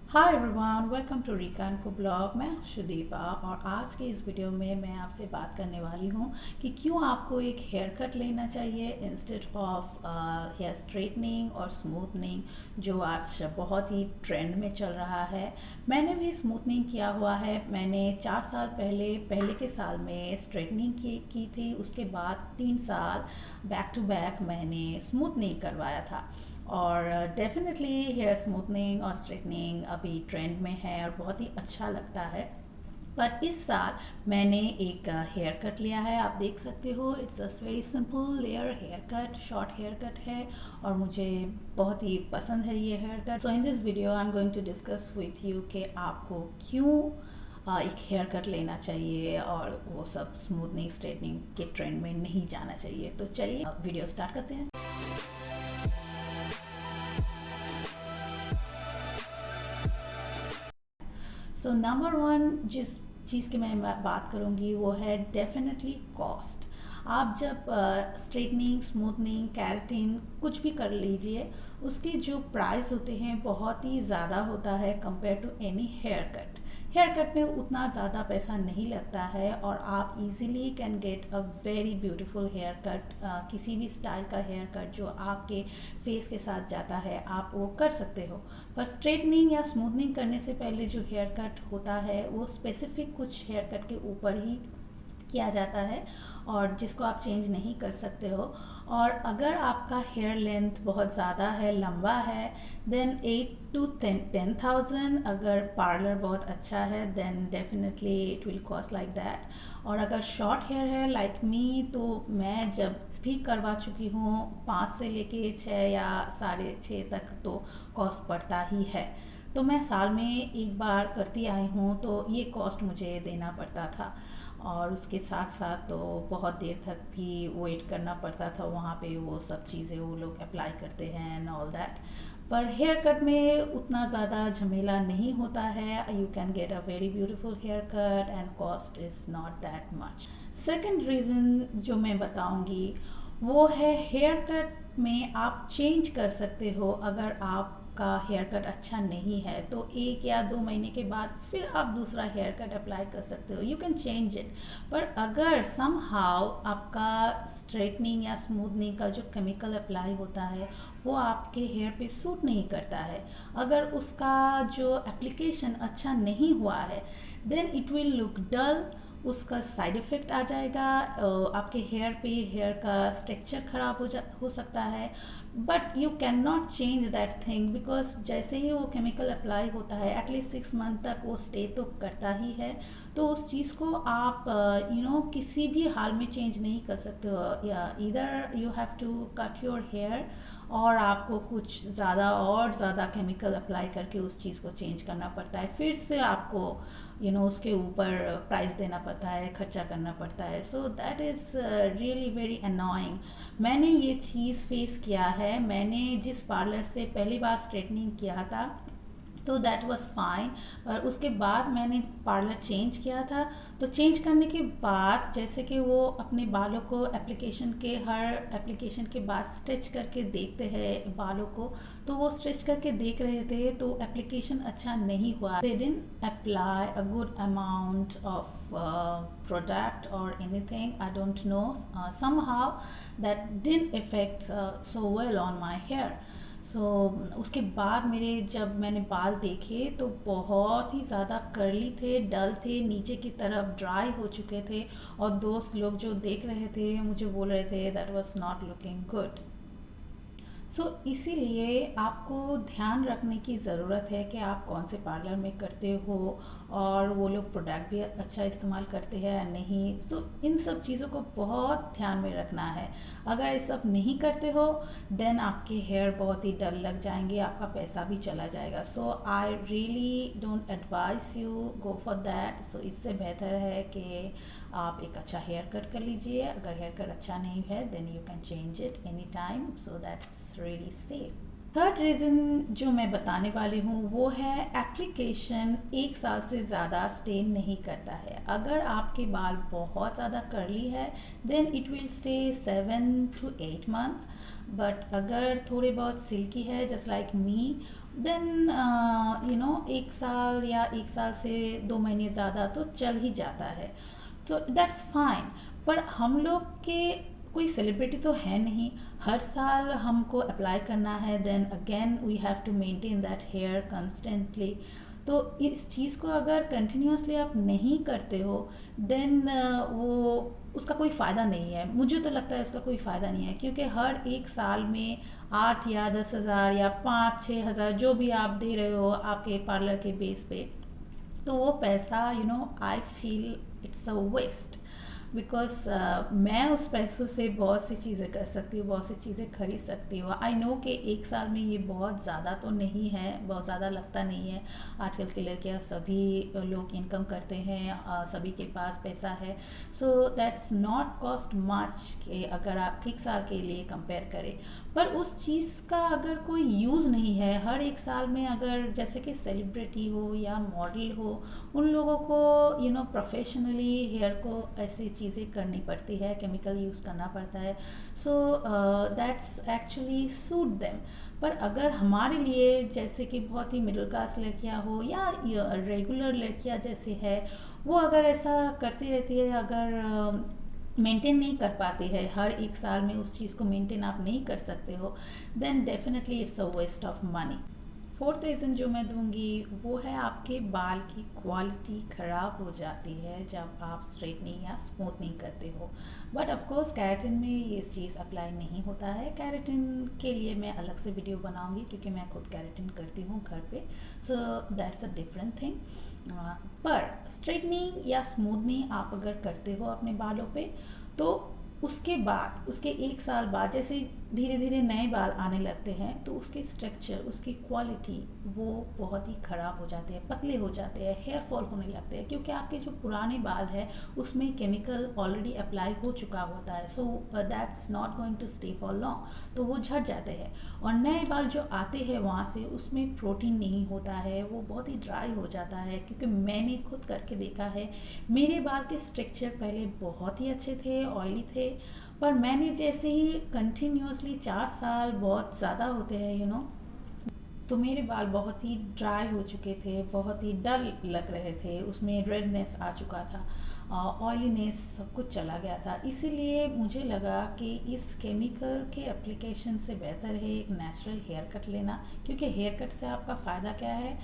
Hi everyone, welcome to Rika info blog. मैं हूं शुदीपा और आज के इस वीडियो में मैं आपसे बात करने वाली हूं कि क्यों आपको एक हेयर कट लेना चाहिए इंस्टेड ऑफ हेयर स्ट्रेटनिंग और स्मूथनिंग, जो आज बहुत ही ट्रेंड में चल रहा है। मैंने भी स्मूथनिंग किया हुआ है। मैंने 4 साल पहले के साल में स्ट्रेटनिंग की थी। उसके बाद 3 साल बैक टू बैक मैंने स्मूथनिंग करवाया था। और डेफिनेटली हेयर स्मूथनिंग और स्ट्रेटनिंग अभी ट्रेंड में है और बहुत ही अच्छा लगता है। पर इस साल मैंने एक हेयर कट लिया है। आप देख सकते हो, it's a very simple layer haircut, short haircut है और मुझे बहुत ही पसंद है ये haircut. So in this video I am going to discuss with you कि आपको क्यों एक हेयर कट लेना चाहिए और वो सब स्मूथनिंग स्ट्रेटनिंग के ट्रेंड में नहीं जाना चाहिए। तो चलिए वीडियो स्टार्ट करते हैं। सो नंबर वन जिस चीज़ की मैं बात करूँगी वो है डेफिनेटली कॉस्ट। आप जब स्ट्रेटनिंग, स्मूथनिंग, कैरेटिन कुछ भी कर लीजिए, उसके जो प्राइस होते हैं बहुत ही ज़्यादा होता है compare to any haircut. Haircut में उतना ज़्यादा पैसा नहीं लगता है और आप easily can get a very beautiful haircut. किसी भी स्टाइल का हेयर कट जो आपके फेस के साथ जाता है आप वो कर सकते हो। पर स्ट्रेटनिंग या स्मूथनिंग करने से पहले जो हेयर कट होता है वो स्पेसिफिक कुछ हेयर कट के ऊपर ही किया जाता है और जिसको आप चेंज नहीं कर सकते हो। और अगर आपका हेयर लेंथ बहुत ज़्यादा है, लंबा है, देन 8 to 10,000। अगर पार्लर बहुत अच्छा है then definitely it will cost like that. और अगर शॉर्ट हेयर है लाइक मी, तो मैं जब भी करवा चुकी हूँ 5 से लेके 6 या 6.5 तक तो कॉस्ट पड़ता ही है। तो मैं साल में एक बार करती आई हूँ तो ये कॉस्ट मुझे देना पड़ता था। और उसके साथ साथ तो बहुत देर तक भी वेट करना पड़ता था वहाँ पे, वो सब चीज़ें वो लोग अप्लाई करते हैं एंड ऑल दैट। पर हेयर कट में उतना ज़्यादा झमेला नहीं होता है। You can get a very beautiful haircut and cost is not that much. Second reason जो मैं बताऊंगी वो है हेयर कट में आप चेंज कर सकते हो। अगर आपका हेयर कट अच्छा नहीं है तो 1 या 2 महीने के बाद फिर आप दूसरा हेयर कट अप्लाई कर सकते हो, यू कैन चेंज इट। पर अगर सम हाउ आपका स्ट्रेटनिंग या स्मूथनिंग का जो केमिकल अप्लाई होता है वो आपके हेयर पे सूट नहीं करता है, अगर उसका जो एप्लीकेशन अच्छा नहीं हुआ है, देन इट विल लुक डल। उसका साइड इफ़ेक्ट आ जाएगा। आपके हेयर पे हेयर का स्ट्रक्चर ख़राब हो सकता है। But you can not change that thing because जैसे ही वो केमिकल अप्लाई होता है एटलीस्ट 6 मंथ तक वो स्टे तो करता ही है। तो उस चीज़ को आप किसी भी हाल में चेंज नहीं कर सकते हो। या इधर you have to cut your hair और आपको कुछ ज़्यादा और ज़्यादा केमिकल अप्लाई करके उस चीज़ को चेंज करना पड़ता है, फिर से आपको उसके ऊपर प्राइस देना पड़ता है, खर्चा करना पड़ता है। So that is really very annoying. मैंने ये चीज़ फेस किया है। मैंने जिस पार्लर से पहली बार स्ट्रेटनिंग किया था तो दैट वाज फाइन। और उसके बाद मैंने पार्लर चेंज किया था। तो चेंज करने के बाद जैसे कि वो अपने बालों को हर एप्लीकेशन के बाद स्ट्रेच करके देखते हैं बालों को, तो वो स्ट्रेच करके देख रहे थे तो एप्लीकेशन अच्छा नहीं हुआ। They didn't apply a good amount of product or anything, I don't know, somehow that didn't affect so well on my hair. सो उसके बाद जब मैंने बाल देखे तो बहुत ही ज़्यादा कर्ली थे, डल थे, नीचे की तरफ ड्राई हो चुके थे। और दोस्त लोग जो देख रहे थे मुझे बोल रहे थे that was not looking good. इसीलिए आपको ध्यान रखने की ज़रूरत है कि आप कौन से पार्लर में करते हो और वो लोग प्रोडक्ट भी अच्छा इस्तेमाल करते हैं या नहीं। इन सब चीज़ों को बहुत ध्यान में रखना है। अगर ये सब नहीं करते हो देन आपके हेयर बहुत ही डल लग जाएंगे, आपका पैसा भी चला जाएगा। So I really don't advise you go for that. इससे बेहतर है कि आप एक अच्छा हेयर कट कर लीजिए। अगर हेयर कट अच्छा नहीं है then you can change it any time, so that's really safe. Third reason जो मैं बताने वाली हूँ वो है एप्लीकेशन 1 साल से ज़्यादा स्टे नहीं करता है। अगर आपके बाल बहुत ज़्यादा कर्ली है then it will stay 7 to 8 months। But अगर थोड़े बहुत सिल्की है जस्ट लाइक मी, देन एक साल या एक साल से 2 महीने ज़्यादा तो चल ही जाता है, तो दैट्स फाइन। पर हम लोग के कोई सेलिब्रिटी तो है नहीं, हर साल हमको अप्लाई करना है, then again we have to maintain that hair constantly. तो इस चीज़ को अगर कंटिन्यूसली आप नहीं करते हो, देन वो उसका कोई फ़ायदा नहीं है। मुझे तो लगता है उसका कोई फ़ायदा नहीं है, क्योंकि हर एक साल में 8 या 10 हज़ार या 5-6 हज़ार जो भी आप दे रहे हो आपके पार्लर के बेस पे, तो वो पैसा I feel it's a waste. Because मैं उस पैसों से बहुत सी चीज़ें कर सकती हूँ, बहुत सी चीज़ें खरीद सकती हूँ। आई नो कि एक साल में ये बहुत ज़्यादा तो नहीं है, बहुत ज़्यादा लगता नहीं है। आजकल के लड़कियाँ सभी लोग इनकम करते हैं, सभी के पास पैसा है, so that's not cost much कि अगर आप एक साल के लिए कंपेयर करें। पर उस चीज़ का अगर कोई यूज़ नहीं है, हर एक साल में अगर जैसे कि सेलिब्रिटी हो या मॉडल हो, उन लोगों को प्रोफेशनली हेयर को ऐसी चीज़ें करनी पड़ती है, केमिकल यूज़ करना पड़ता है, so that's actually suit them. पर अगर हमारे लिए जैसे कि बहुत ही मिडिल क्लास लड़कियां हो या रेगुलर लड़कियां जैसे है, वो अगर ऐसा करती रहती है, अगर मेंटेन नहीं कर पाती है, हर एक साल में उस चीज़ को मेंटेन आप नहीं कर सकते हो, then definitely it's a waste of money. Fourth reason जो मैं दूंगी वो है आपके बाल की क्वालिटी ख़राब हो जाती है जब आप स्ट्रेटनिंग या स्मूथनिंग करते हो। बट ऑफकोर्स केराटिन में ये चीज़ अप्लाई नहीं होता है। केराटिन के लिए मैं अलग से वीडियो बनाऊंगी, क्योंकि मैं खुद केराटिन करती हूँ घर पे, सो दैट्स अ डिफरेंट थिंग। पर स्ट्रेटनिंग या स्मूथनिंग आप अगर करते हो अपने बालों पे, तो उसके बाद उसके एक साल बाद जैसे धीरे धीरे नए बाल आने लगते हैं, तो उसके स्ट्रक्चर, उसकी क्वालिटी वो बहुत ही ख़राब हो जाते हैं, पतले हो जाते हैं, हेयर फॉल होने लगते हैं, क्योंकि आपके जो पुराने बाल है उसमें केमिकल ऑलरेडी अप्लाई हो चुका होता है, so that's not going to stay for long, तो वो झड़ जाते हैं। और नए बाल जो आते हैं वहाँ से, उसमें प्रोटीन नहीं होता है, वो बहुत ही ड्राई हो जाता है, क्योंकि मैंने खुद करके देखा है। मेरे बाल के स्ट्रक्चर पहले बहुत ही अच्छे थे, ऑयली थे, पर मैंने जैसे ही कंटिन्यूसली 4 साल बहुत ज़्यादा होते हैं तो मेरे बाल बहुत ही ड्राई हो चुके थे, बहुत ही डल लग रहे थे, उसमें रेडनेस आ चुका था, ऑयलीनेस सब कुछ चला गया था। इसीलिए मुझे लगा कि इस केमिकल के एप्लीकेशन से बेहतर है एक नेचुरल हेयर कट लेना, क्योंकि हेयर कट से आपका फ़ायदा क्या है,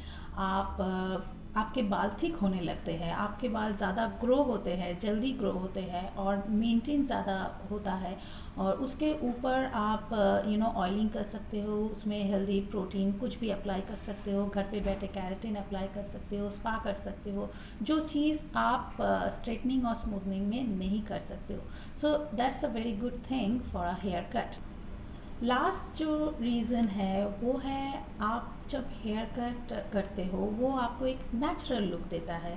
आपके बाल थिक होने लगते हैं, आपके बाल ज़्यादा ग्रो होते हैं, जल्दी ग्रो होते हैं, और मेंटेन ज़्यादा होता है। और उसके ऊपर आप ऑयलिंग कर सकते हो, उसमें हेल्दी प्रोटीन कुछ भी अप्लाई कर सकते हो, घर पे बैठे केराटिन अप्लाई कर सकते हो, स्पा कर सकते हो, जो चीज़ आप स्ट्रेटनिंग और स्मूथनिंग में नहीं कर सकते हो। So that's a very good thing for a haircut. Last जो रीज़न है वो है, आप जब हेयर कट करते हो वो आपको एक नेचुरल लुक देता है,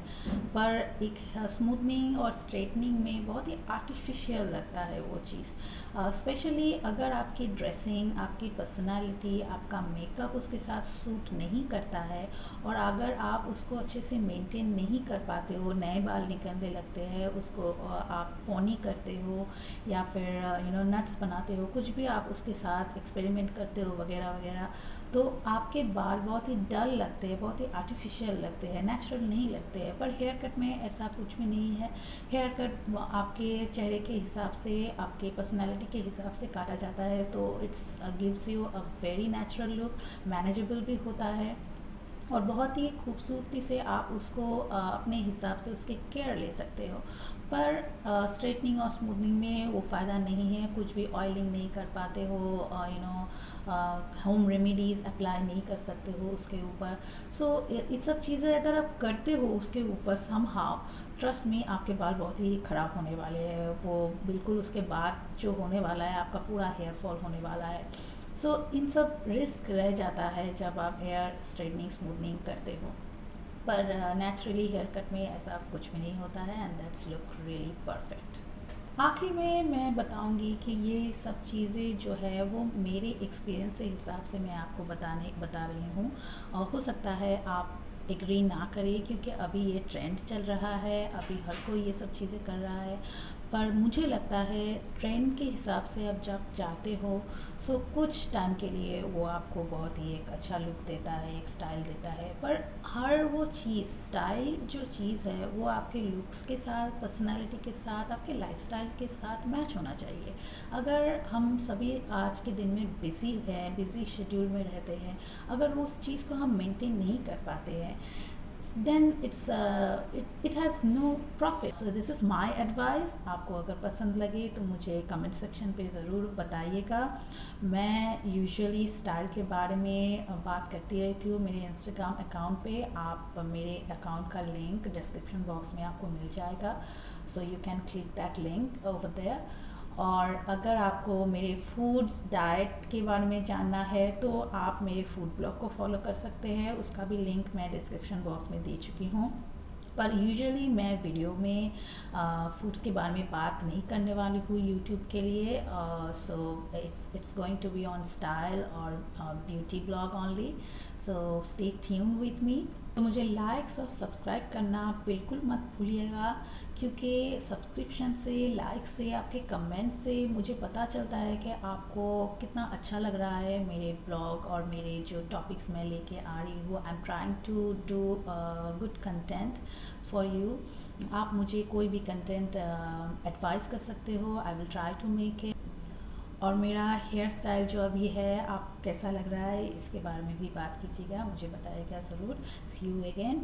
पर एक स्मूथनिंग और स्ट्रेटनिंग में बहुत ही आर्टिफिशियल लगता है वो चीज़। स्पेशली अगर आपकी ड्रेसिंग, आपकी पर्सनालिटी, आपका मेकअप उसके साथ सूट नहीं करता है, और अगर आप उसको अच्छे से मेंटेन नहीं कर पाते हो, नए बाल निकलने लगते हैं, उसको आप पोनी करते हो या फिर नट्स बनाते हो, कुछ भी आप उसके साथ एक्सपेरिमेंट करते हो वगैरह वगैरह, तो आपके बाल बहुत ही डल लगते हैं, बहुत ही आर्टिफिशियल लगते हैं, नेचुरल नहीं लगते हैं। पर हेयर कट में ऐसा कुछ भी नहीं है। हेयर कट आपके चेहरे के हिसाब से, आपके पर्सनालिटी के हिसाब से काटा जाता है, तो it's gives you a very natural look, manageable भी होता है, और बहुत ही खूबसूरती से आप उसको अपने हिसाब से उसके केयर ले सकते हो। पर स्ट्रेटनिंग और स्मूथनिंग में वो फ़ायदा नहीं है, कुछ भी ऑयलिंग नहीं कर पाते हो, होम रेमेडीज़ अप्लाई नहीं कर सकते हो उसके ऊपर। सो ये सब चीज़ें अगर आप करते हो उसके ऊपर समहाउ, ट्रस्ट में आपके बाल बहुत ही ख़राब होने वाले हैं, वो बिल्कुल उसके बाद जो होने वाला है आपका पूरा हेयर फॉल होने वाला है। सो इन सब रिस्क रह जाता है जब आप हेयर स्ट्रेटनिंग स्मूथनिंग करते हो। पर नेचुरली हेयर कट में ऐसा कुछ भी नहीं होता है, and that's look really perfect. आखिर में मैं बताऊंगी कि ये सब चीज़ें जो है वो मेरे एक्सपीरियंस के हिसाब से मैं आपको बता रही हूँ, और हो सकता है आप एग्री ना करें, क्योंकि अभी ये ट्रेंड चल रहा है, अभी हर कोई ये सब चीज़ें कर रहा है। पर मुझे लगता है ट्रेंड के हिसाब से अब जब जाते हो सो कुछ टाइम के लिए वो आपको बहुत ही एक अच्छा लुक देता है, एक स्टाइल देता है, पर हर वो चीज़ स्टाइल जो चीज़ है वो आपके लुक्स के साथ, पर्सनालिटी के साथ, आपके लाइफस्टाइल के साथ मैच होना चाहिए। अगर हम सभी आज के दिन में बिज़ी है, बिज़ी शेड्यूल में रहते हैं, अगर वो उस चीज़ को हम मेंटेन नहीं कर पाते हैं, then it has no profit. So this is my advice. आपको अगर पसंद लगे तो मुझे कमेंट सेक्शन पे ज़रूर बताइएगा। मैं यूजुअली स्टाइल के बारे में बात करती रहती हूँ मेरे इंस्टाग्राम अकाउंट पे। आप मेरे अकाउंट का लिंक डिस्क्रिप्शन बॉक्स में आपको मिल जाएगा, so you can click that link over there. और अगर आपको मेरे फूड्स डाइट के बारे में जानना है तो आप मेरे फूड ब्लॉग को फॉलो कर सकते हैं, उसका भी लिंक मैं डिस्क्रिप्शन बॉक्स में दे चुकी हूँ। पर यूजुअली मैं वीडियो में फूड्स के बारे में बात नहीं करने वाली हूँ यूट्यूब के लिए, so it's going to be on style और beauty blog only, so stay tuned with me. तो मुझे लाइक्स और सब्सक्राइब करना बिल्कुल मत भूलिएगा, क्योंकि सब्सक्रिप्शन से, लाइक से, आपके कमेंट से मुझे पता चलता है कि आपको कितना अच्छा लग रहा है मेरे ब्लॉग और मेरे जो टॉपिक्स मैं लेके आ रही हूँ। I am trying to do good content for you. आप मुझे कोई भी कंटेंट एडवाइस कर सकते हो, I will try to make it. और मेरा हेयर स्टाइल जो अभी है आप कैसा लग रहा है इसके बारे में भी बात कीजिएगा, मुझे बताइएगा ज़रूर। सी यू अगेन।